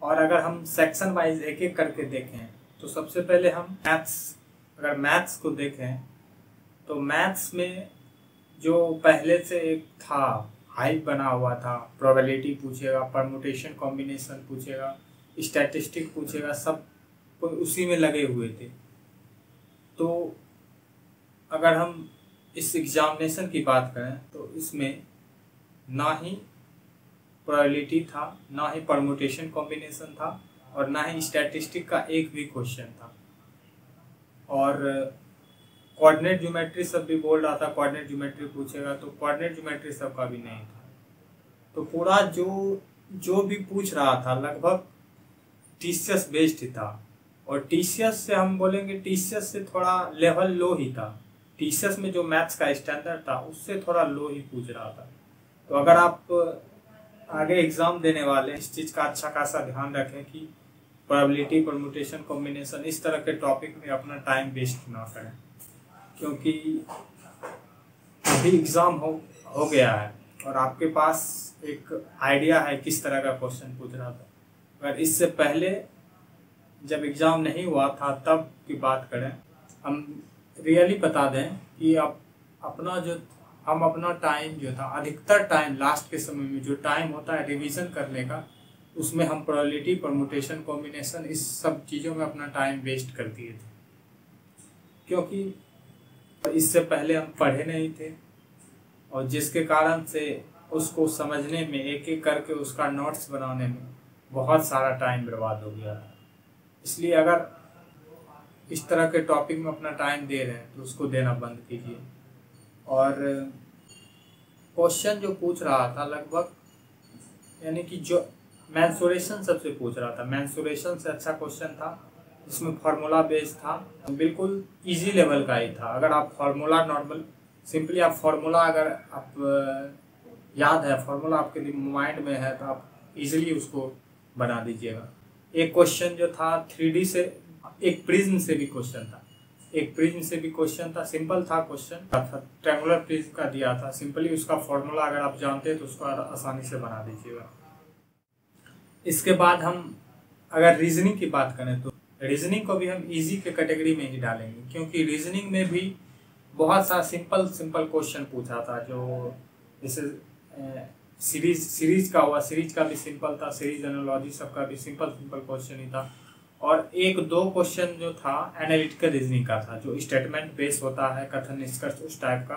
और अगर हम सेक्शन वाइज एक एक करके देखें तो सबसे पहले हम मैथ्स को देखें तो मैथ्स में जो पहले से एक था हाइप बना हुआ था, प्रोबेबिलिटी पूछेगा, परमुटेशन कॉम्बिनेशन पूछेगा, स्टैटिस्टिक पूछेगा, सब उसी में लगे हुए थे। तो अगर हम इस एग्जामिनेशन की बात करें तो इसमें ना ही प्रोबेबिलिटी था, ना ही परमुटेशन कॉम्बिनेशन था और ना ही स्टैटिस्टिक का एक भी क्वेश्चन था। और कोऑर्डिनेट ज्योमेट्री सब भी बोल रहा था कोऑर्डिनेट ज्योमेट्री पूछेगा, तो कोऑर्डिनेट ज्योमेट्री सब का भी नहीं था। तो पूरा जो भी पूछ रहा था लगभग टीसीएस बेस्ड ही था। और टीसीएस से हम बोलेंगे टीसीएस से थोड़ा लेवल लो ही था। टीसीएस में जो मैथ्स का स्टैंडर्ड था उससे थोड़ा लो ही पूछ रहा था। तो अगर आप आगे एग्जाम देने वाले इस चीज़ का अच्छा खासा ध्यान रखें कि प्रोबेबिलिटी, परम्यूटेशन, कॉम्बिनेशन इस तरह के टॉपिक में अपना टाइम वेस्ट ना करें, क्योंकि अभी एग्ज़ाम हो गया है और आपके पास एक आइडिया है किस तरह का क्वेश्चन पूछ रहा था। अगर इससे पहले जब एग्ज़ाम नहीं हुआ था तब की बात करें, हम रियली बता दें कि हम अपना टाइम जो था, अधिकतर टाइम लास्ट के समय में जो टाइम होता है रिवीजन करने का, उसमें हम प्रोबेबिलिटी, परम्यूटेशन, कॉम्बिनेशन इस सब चीज़ों में अपना टाइम वेस्ट कर दिए थे, क्योंकि इससे पहले हम पढ़े नहीं थे और जिसके कारण से उसको समझने में, एक एक करके उसका नोट्स बनाने में बहुत सारा टाइम बर्बाद हो गया था। इसलिए अगर इस तरह के टॉपिक में अपना टाइम दे रहे हैं तो उसको देना बंद कीजिए। और क्वेश्चन जो पूछ रहा था लगभग, यानी कि जो मेंसुरेशन सबसे पूछ रहा था, मेंसुरेशन से अच्छा क्वेश्चन था, इसमें फार्मूला बेस्ड था, बिल्कुल इजी लेवल का ही था। अगर आप फार्मूला नॉर्मल सिंपली आप फार्मूला अगर आप याद है, फार्मूला आपके माइंड में है तो आप इजीली उसको बना दीजिएगा। एक क्वेश्चन जो था 3D से, एक प्रिज्म से भी क्वेश्चन था, सिंपल था क्वेश्चन, ट्रायंगुलर प्रिज्म का दिया था। सिंपली उसका फॉर्मूला अगर आप जानते हैं तो उसको आसानी से बना दीजिएगा। इसके बाद हम अगर रीजनिंग की बात करें तो रीजनिंग को भी हम इजी के कैटेगरी में ही डालेंगे, क्योंकि रीजनिंग में भी बहुत सा सिंपल क्वेश्चन पूछा था। जो जैसे सीरीज का हुआ, सीरीज का भी सिंपल था, सीरीज एनालॉजी सबका भी सिंपल क्वेश्चन ही था। और एक दो क्वेश्चन जो था एनालिटिकल रीजनिंग का था, जो स्टेटमेंट बेस होता है, कथन निष्कर्ष उस टाइप का,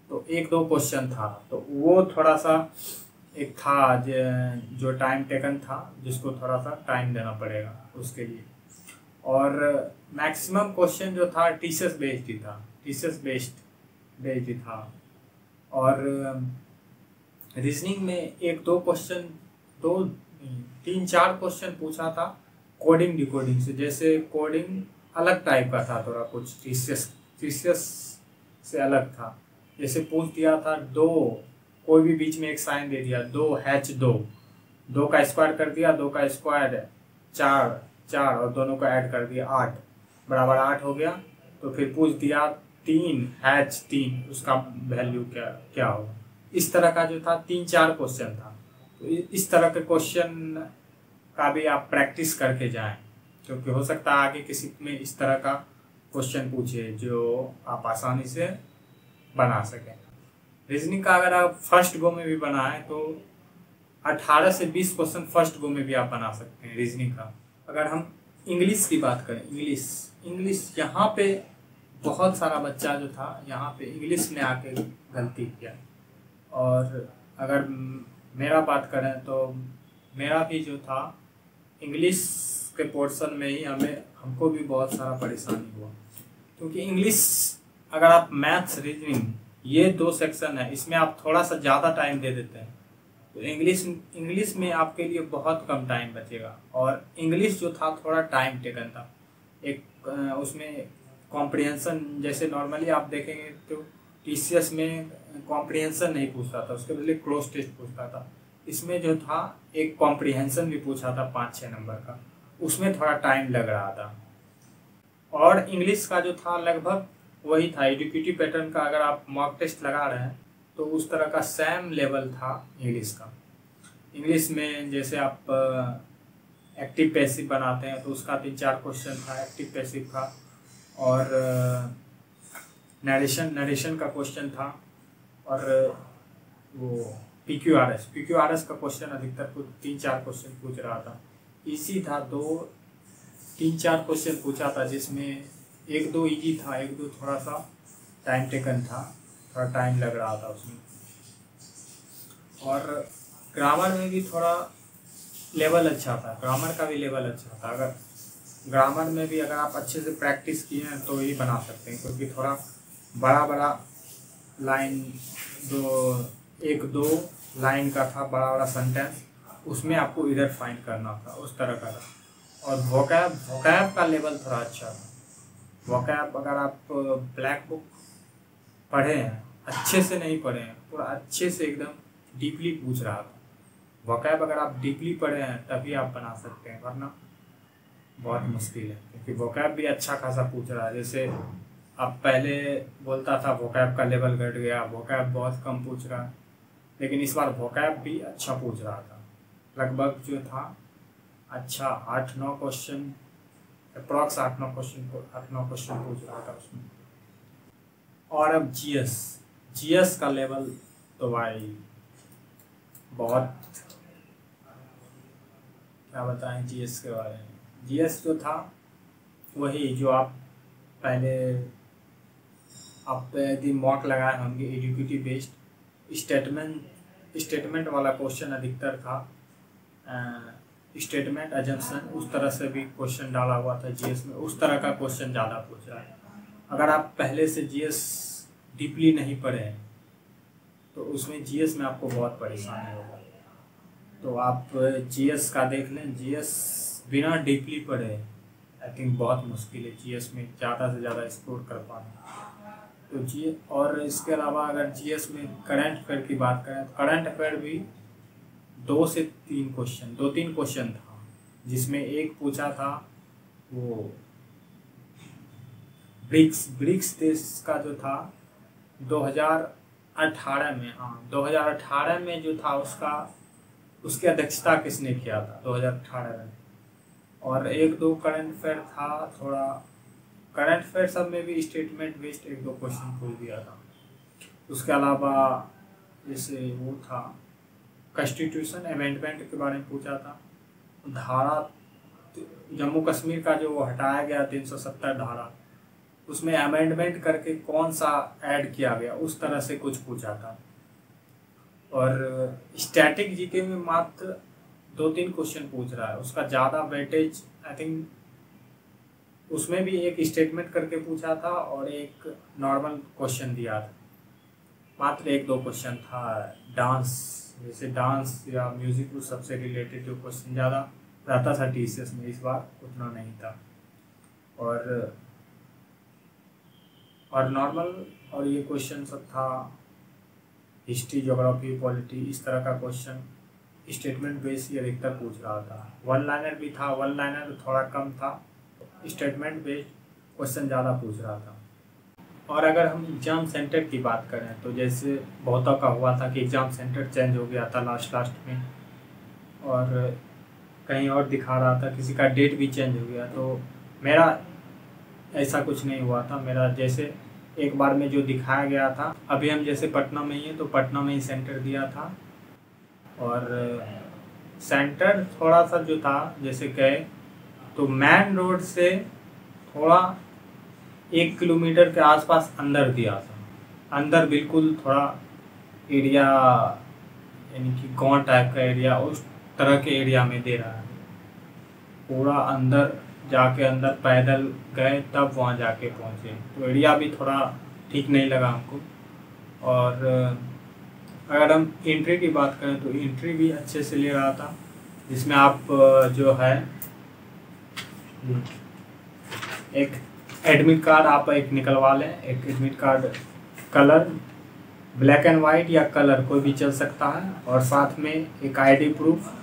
तो एक दो क्वेश्चन था। तो वो थोड़ा सा एक था जो टाइम टेकन था, जिसको थोड़ा सा टाइम देना पड़ेगा उसके लिए। और मैक्सिमम क्वेश्चन जो था टीसीएस बेस्ड ही था। और रीजनिंग में एक दो क्वेश्चन, 3-4 क्वेश्चन पूछा था कोडिंग डिकोडिंग से। जैसे कोडिंग अलग टाइप का था, थोड़ा कुछ टीसीएस से अलग था। जैसे पूछ दिया था कोई भी बीच में एक साइन दे दिया, 2 का स्क्वायर कर दिया, 2 का स्क्वायर 4 और दोनों को ऐड कर दिया 8 बराबर 8 हो गया। तो फिर पूछ दिया 3 उसका वैल्यू क्या होगा। इस तरह का जो था 3-4 क्वेश्चन था। तो इस तरह के क्वेश्चन का भी आप प्रैक्टिस करके जाएं, क्योंकि हो सकता है आगे किसी में इस तरह का क्वेश्चन पूछे जो आप आसानी से बना सकें। रीजनिंग का अगर आप फर्स्ट गो में भी बनाएं तो 18 से 20 क्वेश्चन फर्स्ट गो में भी आप बना सकते हैं रीजनिंग का। अगर हम इंग्लिश की बात करें, इंग्लिश यहाँ पे बहुत सारा बच्चा जो था यहाँ पे इंग्लिश में आके गलती किया। और अगर मेरा बात करें तो मेरा भी जो था इंग्लिश के पोर्शन में ही हमको भी बहुत सारा परेशानी हुआ, क्योंकि इंग्लिश अगर आप मैथ्स, रीजनिंग ये 2 सेक्शन है, इसमें आप थोड़ा सा ज़्यादा टाइम दे देते हैं तो इंग्लिश में आपके लिए बहुत कम टाइम बचेगा। और इंग्लिश जो था थोड़ा टाइम टेकन था। एक उसमें कॉम्प्रिहेंशन, जैसे नॉर्मली आप देखेंगे तो टीसीएस में कॉम्प्रिहेंशन नहीं पूछता था, उसके बदले क्लोज टेस्ट पूछता था। इसमें जो था एक कॉम्प्रिहेंशन भी पूछा था 5-6 नंबर का, उसमें थोड़ा टाइम लग रहा था। और इंग्लिश का जो था लगभग वही था, एडुकेटिव पैटर्न का। अगर आप मॉक टेस्ट लगा रहे हैं तो उस तरह का सेम लेवल था इंग्लिश का। इंग्लिश में जैसे आप एक्टिव पैसिव बनाते हैं, तो उसका 3-4 क्वेश्चन था एक्टिव पैसिव का। और नरेशन का क्वेश्चन था। और वो PQRS का क्वेश्चन अधिकतर कुछ 3-4 क्वेश्चन पूछ रहा था। इसी था 2-3-4 क्वेश्चन पूछा था, जिसमें 1-2 इजी था, 1-2 थोड़ा सा टाइम टेकन था, थोड़ा टाइम लग रहा था उसमें। और ग्रामर में भी थोड़ा लेवल अच्छा था, ग्रामर का भी लेवल अच्छा था। अगर ग्रामर में भी अगर आप अच्छे से प्रैक्टिस किए हैं तो ये बना सकते हैं, क्योंकि थोड़ा बड़ा लाइन 1-2 लाइन का था, बड़ा सेंटेंस, उसमें आपको इधर फाइंड करना था, उस तरह का था। और वोकैब का लेवल थोड़ा अच्छा था। वोकैब अगर आप ब्लैक बुक पढ़े हैं, अच्छे से नहीं पढ़े हैं, पूरा अच्छे से एकदम डीपली पूछ रहा था। वोकैब अगर आप डीपली पढ़े हैं तभी आप बना सकते हैं, वरना बहुत मुश्किल है, क्योंकि वोकैब भी अच्छा खासा पूछ रहा है। जैसे अब पहले बोलता था वोकैब का लेवल घट गया, वोकैब बहुत कम पूछ रहा है, लेकिन इस बार वोकैब भी अच्छा पूछ रहा था। लगभग जो था अच्छा 8-9 क्वेश्चन, अप्रॉक्स 8-9 क्वेश्चन पूछ रहा था उसमें। और अब जीएस का लेवल तो भाई बहुत, क्या बताएं जीएस के बारे में। जीएस जो था वही जो आप पहले यदि मॉक लगाए होंगे, एजुकेटिव बेस्ड स्टेटमेंट वाला क्वेश्चन अधिकतर था। स्टेटमेंट अजम्पशन उस तरह से भी क्वेश्चन डाला हुआ था जीएस में, उस तरह का क्वेश्चन ज़्यादा पूछ रहा है। अगर आप पहले से जीएस डीपली नहीं पढ़े हैं तो उसमें जीएस में आपको बहुत परेशानी होगा। तो आप जीएस का देख लें, जीएस बिना डीपली पढ़े आई थिंक बहुत मुश्किल है जीएस में ज़्यादा से ज़्यादा स्कोर कर पाना। तो जी, और इसके अलावा अगर जीएस में करंट अफेयर की बात करें तो करंट अफेयर भी 2-3 क्वेश्चन था, जिसमें एक पूछा था वो ब्रिक्स देश का जो था 2018 में, 2018 में जो था उसकी अध्यक्षता किसने किया था 2018 में। और 1-2 करंट अफेयर था, थोड़ा करंट अफेयर सब में भी स्टेटमेंट बेस्ड 1-2 क्वेश्चन पूछ दिया था। उसके अलावा जैसे वो था कॉन्स्टिट्यूशन अमेंडमेंट के बारे में पूछा था, धारा जम्मू कश्मीर का जो वो हटाया गया 370 धारा, उसमें अमेंडमेंट करके कौन सा ऐड किया गया, उस तरह से कुछ पूछा था। और स्टैटिक जीके में मात्र 2-3 क्वेश्चन पूछ रहा है, उसका ज़्यादा वेटेज आई थिंक उसमें भी एक स्टेटमेंट करके पूछा था और एक नॉर्मल क्वेश्चन दिया था। मात्र 1-2 क्वेश्चन था। जैसे डांस या म्यूजिक उस सबसे रिलेटेड जो क्वेश्चन ज़्यादा रहता था टीसीएस में, इस बार उतना नहीं था। और नॉर्मल और ये क्वेश्चन सब था हिस्ट्री, ज्योग्राफी, पॉलिटी, इस तरह का क्वेश्चन स्टेटमेंट बेस ही अधिकतर पूछ रहा था। 1 लाइनर भी था, 1 लाइनर थोड़ा कम था, स्टेटमेंट बेस्ड क्वेश्चन ज़्यादा पूछ रहा था। और अगर हम एग्ज़ाम सेंटर की बात करें तो जैसे बहुतों का हुआ था कि एग्ज़ाम सेंटर चेंज हो गया था लास्ट में, और कहीं और दिखा रहा था, किसी का डेट भी चेंज हो गया। तो मेरा ऐसा कुछ नहीं हुआ था, मेरा जैसे एक बार में जो दिखाया गया था, अभी हम जैसे पटना में ही हैं तो पटना में ही सेंटर दिया था। और सेंटर थोड़ा सा जो था जैसे गए तो मेन रोड से थोड़ा 1 किलोमीटर के आसपास अंदर दिया था, अंदर बिल्कुल थोड़ा एरिया यानी कि गांव टाइप का एरिया, उस तरह के एरिया में दे रहा है। पूरा अंदर जाके अंदर पैदल गए तब वहाँ जाके पहुँचे, तो एरिया भी थोड़ा ठीक नहीं लगा हमको। और अगर हम एंट्री की बात करें तो एंट्री भी अच्छे से ले रहा था, जिसमें आप जो है एक एडमिट कार्ड आप एक निकलवा लें, एक admit card colour black and white या कलर कोई भी चल सकता है, और साथ में एक आईडी प्रूफ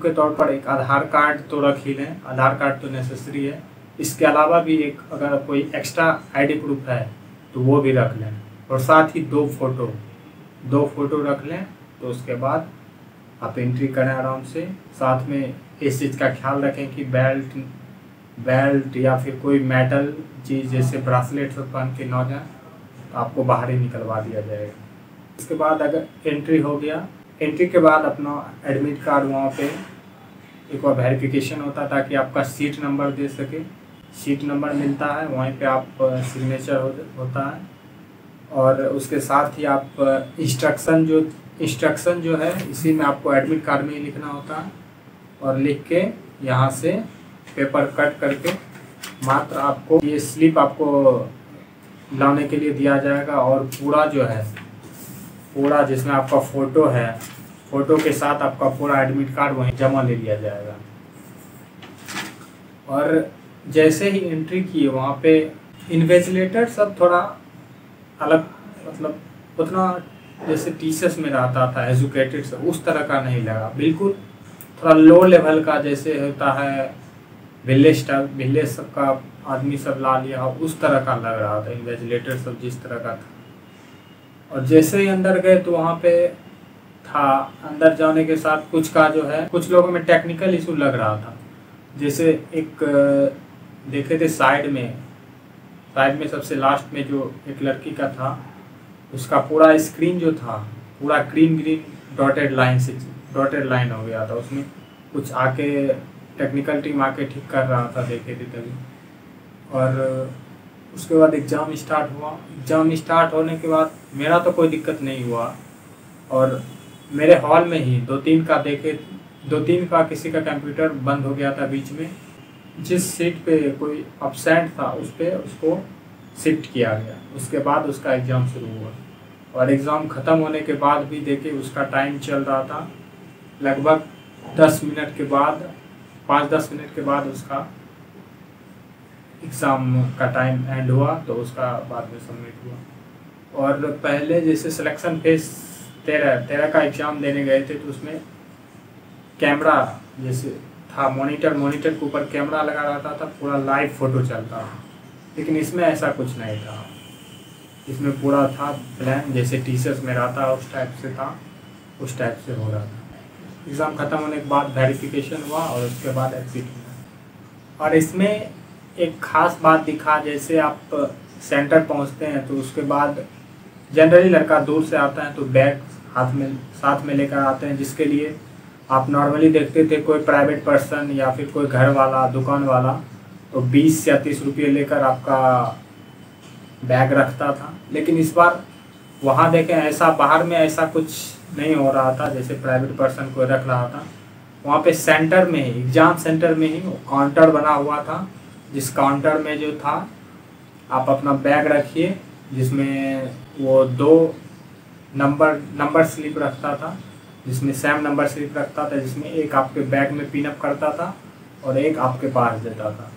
के तौर पर एक आधार कार्ड तो रख ही लें, आधार कार्ड तो नेसेसरी है। इसके अलावा भी एक अगर कोई एक्स्ट्रा आईडी प्रूफ है तो वो भी रख लें, और साथ ही 2 फोटो रख लें। तो उसके बाद आप एंट्री करें आराम से। साथ में इस चीज़ का ख्याल रखें कि बेल्ट या फिर कोई मेटल चीज़ जैसे ब्रासलेट सब पहन के ना जाए, तो आपको बाहर ही निकलवा दिया जाएगा। इसके बाद अगर एंट्री हो गया, एंट्री के बाद अपना एडमिट कार्ड वहाँ पे एक बार वेरिफिकेशन होता है ताकि आपका सीट नंबर दे सके। सीट नंबर मिलता है, वहीं पे आप सिग्नेचर होता है और उसके साथ ही आप इंस्ट्रक्शन जो है इसी में आपको एडमिट कार्ड में ही लिखना होता है और लिख के यहाँ से पेपर कट करके मात्र आपको ये स्लिप आपको लाने के लिए दिया जाएगा और पूरा जो है पूरा जिसमें आपका फ़ोटो है, फ़ोटो के साथ आपका पूरा एडमिट कार्ड वहीं जमा ले लिया जाएगा। और जैसे ही एंट्री किए वहाँ पे इन्विजिलेटर सब थोड़ा अलग, मतलब उतना जैसे टीचर्स में रहता था एजुकेटेड सब उस तरह का नहीं लगा, बिल्कुल थोड़ा लो लेवल का जैसे होता है विलेज सब का आदमी सब ला लिया उस तरह का लग रहा था इन्विजिलेटर सब जिस तरह का था। और जैसे ही अंदर गए तो वहाँ पे था, अंदर जाने के साथ कुछ का जो है कुछ लोगों में टेक्निकल इशू लग रहा था। जैसे एक देखे थे साइड में सबसे लास्ट में जो एक लड़की का था, उसका पूरा स्क्रीन जो था पूरा ग्रीन डॉटेड लाइन हो गया था। उसमें कुछ आके टेक्निकल टीम आके ठीक कर रहा था, देखे थे तभी। और उसके बाद एग्ज़ाम स्टार्ट हुआ। एग्ज़ाम स्टार्ट होने के बाद मेरा तो कोई दिक्कत नहीं हुआ और मेरे हॉल में ही दो तीन का किसी का कंप्यूटर बंद हो गया था बीच में। जिस सीट पे कोई अपसेंट था उसको शिफ्ट किया गया। उसके बाद उसका एग्ज़ाम शुरू हुआ और एग्ज़ाम ख़त्म होने के बाद भी देखिए उसका टाइम चल रहा था। लगभग 5-10 मिनट के बाद उसका एग्ज़ाम का टाइम एंड हुआ, तो उसका बाद में सबमिट हुआ। और पहले जैसे सिलेक्शन फेज 13 का एग्ज़ाम देने गए थे तो उसमें कैमरा जैसे था, मॉनिटर के ऊपर कैमरा लगा रहता था, पूरा लाइव फ़ोटो चलता था। लेकिन इसमें ऐसा कुछ नहीं था, इसमें पूरा था प्लान जैसे टीचर्स में रहता है उस टाइप से था, उस टाइप से हो रहा था। एग्ज़ाम ख़त्म होने के बाद वेरिफिकेशन हुआ और उसके बाद एग्ज़िट हुआ। और इसमें एक ख़ास बात दिखा, जैसे आप सेंटर पहुंचते हैं तो उसके बाद जनरली लड़का दूर से आता है तो बैग साथ में लेकर आते हैं, जिसके लिए आप नॉर्मली देखते थे कोई प्राइवेट पर्सन या फिर कोई घर वाला दुकान वाला तो 20 या 30 रुपये लेकर आपका बैग रखता था। लेकिन इस बार वहाँ देखें ऐसा बाहर में ऐसा कुछ नहीं हो रहा था जैसे प्राइवेट पर्सन को रख रहा था। वहाँ पे सेंटर में ही, एग्ज़ाम सेंटर में ही काउंटर बना हुआ था, जिस काउंटर में जो था आप अपना बैग रखिए, जिसमें वो 2 नंबर स्लिप रखता था, जिसमें सेम नंबर स्लिप रखता था, जिसमें एक आपके बैग में पिन अप करता था और एक आपके पास देता था,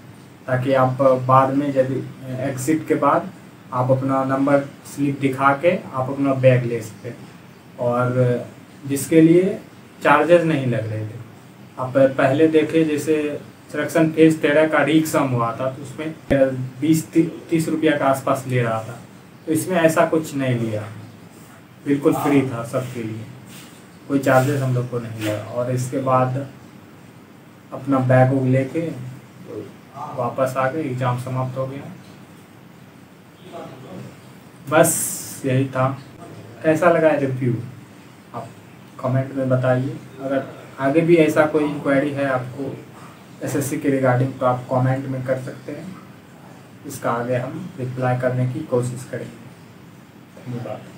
ताकि आप बाद में यदि एग्ज़िट के बाद आप अपना नंबर स्लिप दिखा के आप अपना बैग ले सकते, और जिसके लिए चार्जेस नहीं लग रहे थे। आप पहले देखे जैसे सिलेक्शन फेज 13 का री-एग्ज़ाम हुआ था तो उसमें 20-30 रुपया के आसपास ले रहा था, तो इसमें ऐसा कुछ नहीं लिया, बिल्कुल फ्री था सबके लिए, कोई चार्जेस हम लोग को नहीं लगा। और इसके बाद अपना बैग वैग लेके तो वापस आ गए, एग्ज़ाम समाप्त हो गया। बस यही था। कैसा लगा रिव्यू आप कमेंट में बताइए। अगर आगे भी ऐसा कोई इंक्वायरी है आपको एसएससी के रिगार्डिंग तो आप कमेंट में कर सकते हैं, इसका आगे हम रिप्लाई करने की कोशिश करेंगे। धन्यवाद।